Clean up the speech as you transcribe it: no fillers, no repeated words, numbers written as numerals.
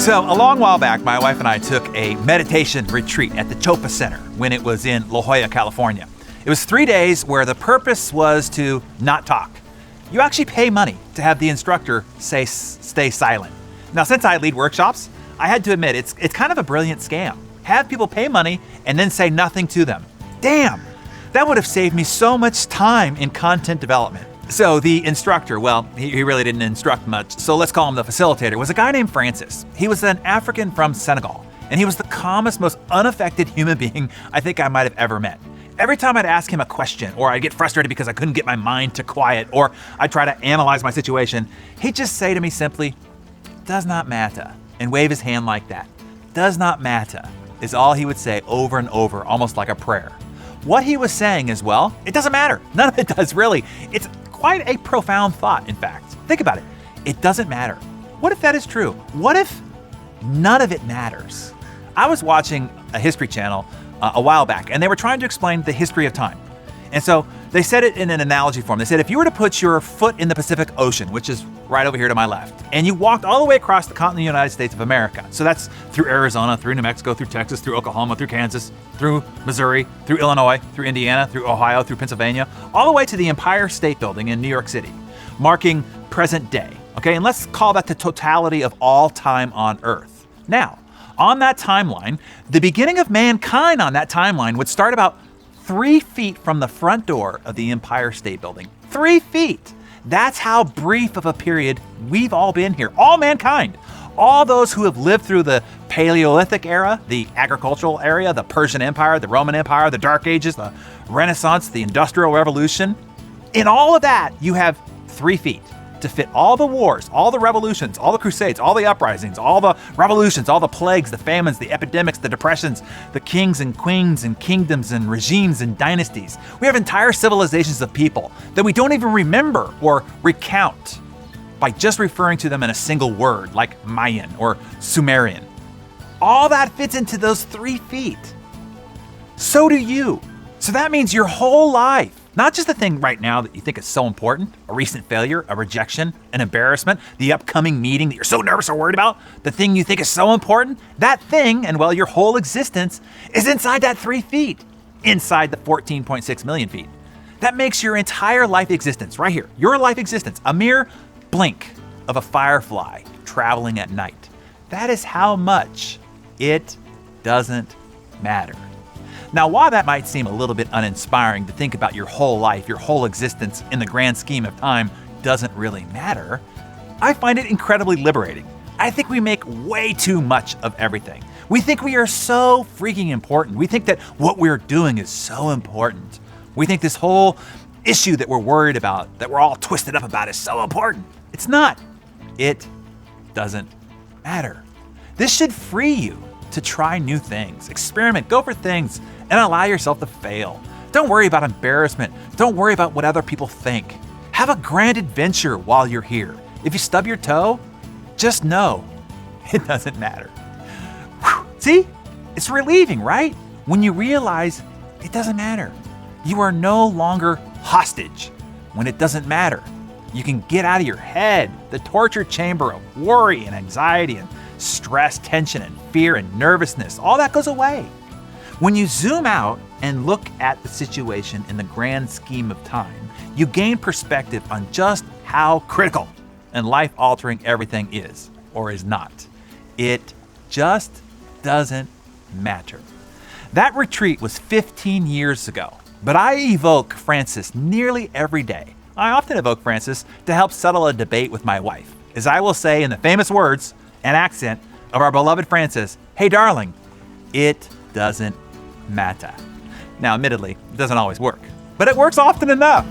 So a long while back, my wife and I took a meditation retreat at the Chopa Center when it was in La Jolla, California. It was 3 days where the purpose was to not talk. You actually pay money to have the instructor stay silent. Now, since I lead workshops, I had to admit it's kind of a brilliant scam. Have people pay money and then say nothing to them. Damn, that would have saved me so much time in content development. So the instructor, well, he really didn't instruct much, so let's call him the facilitator, was a guy named Francis. He was an African from Senegal, and he was the calmest, most unaffected human being I think I might have ever met. Every time I'd ask him a question, or I'd get frustrated because I couldn't get my mind to quiet, or I'd try to analyze my situation, he'd just say to me simply, "Does not matter," and wave his hand like that. "Does not matter," is all he would say over and over, almost like a prayer. What he was saying is, well, it doesn't matter. None of it does, really. It's quite a profound thought, in fact. Think about it. It doesn't matter. What if that is true? What if none of it matters? I was watching a History Channel a while back, and they were trying to explain the history of time. And so they said it in an analogy form. They said, if you were to put your foot in the Pacific Ocean, which is right over here to my left, and you walked all the way across the continental United States of America, so that's through Arizona, through New Mexico, through Texas, through Oklahoma, through Kansas, through Missouri, through Illinois, through Indiana, through Ohio, through Pennsylvania, all the way to the Empire State Building in New York City, marking present day. Okay, and let's call that the totality of all time on Earth. Now, on that timeline, the beginning of mankind on that timeline would start about 3 feet from the front door of the Empire State Building. 3 feet. That's how brief of a period we've all been here. All mankind. All those who have lived through the Paleolithic era, the agricultural era, the Persian Empire, the Roman Empire, the Dark Ages, the Renaissance, the Industrial Revolution. In all of that, you have 3 feet to fit all the wars, all the revolutions, all the crusades, all the uprisings, all the revolutions, all the plagues, the famines, the epidemics, the depressions, the kings and queens and kingdoms and regimes and dynasties. We have entire civilizations of people that we don't even remember or recount by just referring to them in a single word, like Mayan or Sumerian. All that fits into those 3 feet. So do you. So that means your whole life, not just the thing right now that you think is so important, a recent failure, a rejection, an embarrassment, the upcoming meeting that you're so nervous or worried about, the thing you think is so important, that thing, and well, your whole existence is inside that 3 feet, inside the 14.6 million feet. That makes your entire life existence, right here, your life existence, a mere blink of a firefly traveling at night. That is how much it doesn't matter. Now, while that might seem a little bit uninspiring to think about your whole life, your whole existence in the grand scheme of time doesn't really matter, I find it incredibly liberating. I think we make way too much of everything. We think we are so freaking important. We think that what we're doing is so important. We think this whole issue that we're worried about, that we're all twisted up about, is so important. It's not. It doesn't matter. This should free you to try new things, experiment, go for things, and allow yourself to fail. Don't worry about embarrassment. Don't worry about what other people think. Have a grand adventure while you're here. If you stub your toe, just know it doesn't matter. Whew. See? It's relieving, right? When you realize it doesn't matter. You are no longer hostage when it doesn't matter. You can get out of your head, the torture chamber of worry and anxiety and stress, tension, and fear and nervousness. All that goes away. When you zoom out and look at the situation in the grand scheme of time, you gain perspective on just how critical and life-altering everything is, or is not. It just doesn't matter. That retreat was 15 years ago, but I evoke Francis nearly every day. I often evoke Francis to help settle a debate with my wife, as I will say in the famous words and accent of our beloved Francis, "Hey darling, it doesn't matter." Now, admittedly, it doesn't always work, but it works often enough.